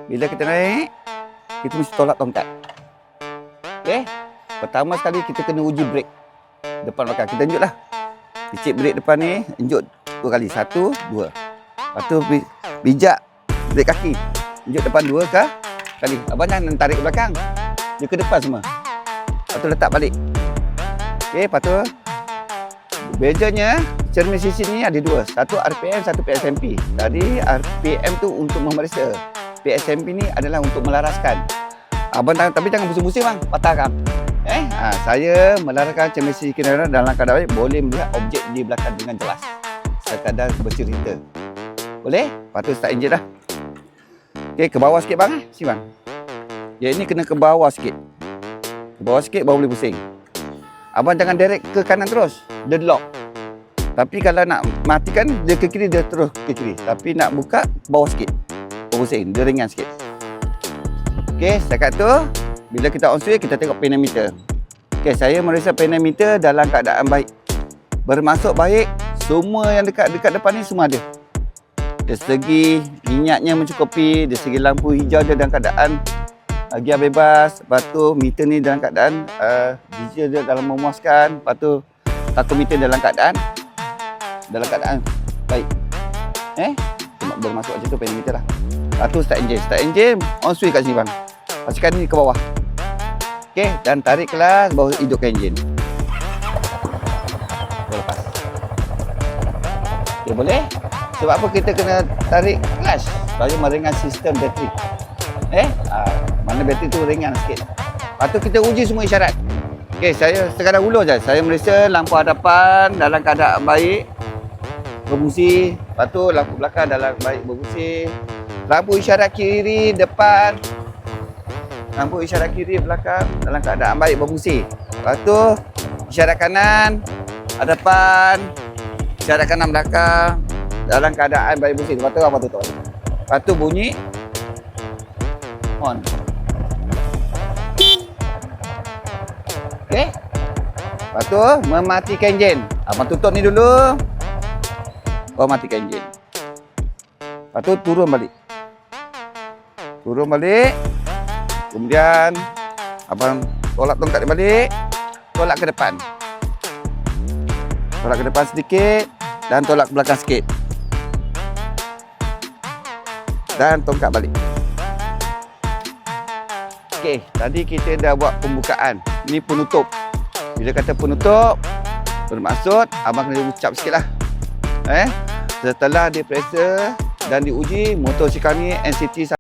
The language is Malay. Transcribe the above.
Bila kita naik, kita mesti tolak tongkat. Okey. Pertama sekali kita kena uji brake. Depan belakang. Kita enjut lah. Picit brake depan ni, enjut 2 kali. 1, 2. Lepas tu bijak brake kaki. Enjut depan 2 kali. Abang jangan tarik ke belakang. Dia ke depan semua. Lepas tu letak balik. Okey, lepas tu bezanya cermin sisi ni ada 2. Satu RPM, satu PSMP. Jadi RPM tu untuk memeriksa. PSMP ni adalah untuk melaraskan. Abang tapi jangan pusing-pusing bang, patahkan. Saya melaraskan cermin sisi kenderaan dalam keadaan baik, boleh melihat objek di belakang dengan jelas. Sekadar bercerita. Boleh? Lepas tu start enjin dah. Okey, ke bawah sikit bang. Sini bang. Yang ini kena ke bawah sikit. Ke bawah sikit baru boleh pusing. Abang jangan direct ke kanan terus. Dia lock. Tapi kalau nak matikan, dia ke kiri, dia terus ke kiri. Tapi nak buka, bawah sikit. Pusing. Dia ringan sikit. Okey, setakat tu, bila kita on switch, kita tengok pneumeter. Okey, saya meriksa pneumeter dalam keadaan baik. Bermaksud baik, semua yang dekat depan ni semua ada. Dari segi minyaknya mencukupi, dari segi lampu hijau dia dalam keadaan gear bebas. Lepas tu meter ni dalam keadaan diesel dia dalam memuaskan. Lepas tu tachometer dalam keadaan baik. Cuma bermasuk macam tu pneumeter lah. Lepas tu start engine, on switch kat sini bang. Pastikan ni ke bawah. Okey, dan tarik kelas, baru hidupkan enjin. Lepas. Okey, boleh? Sebab apa kita kena tarik kelas? Supaya meringan sistem bateri. Mana bateri tu ringan sikit. Lepas tu kita uji semua isyarat. Okey, saya sekadar ulur je. Saya meriksa lampu hadapan dalam keadaan baik, berfungsi. Lepas tu lampu belakang dalam baik, berfungsi. Lampu isyarat kiri depan, lampu isyarat kiri belakang dalam keadaan baik, berfungsi. Lepas tu isyarat kanan hadapan, isyarat kanan belakang dalam keadaan baik, berfungsi. Lepas tu apa tutup. Lepas tu bunyi on. Okey. Lepas tu mematikan enjin. Abang tutup ni dulu. Baru matikan enjin. Lepas tu turun balik. Kemudian abang tolak tongkat dia balik. Tolak ke depan. Tolak ke depan sedikit. Dan tolak ke belakang sikit. Dan tongkat balik. Okey, tadi kita dah buat pembukaan. Ini penutup. Bila kata penutup, bermaksud abang kena ucap sikit lah. Setelah diperiksa dan diuji, motosikal ni NCT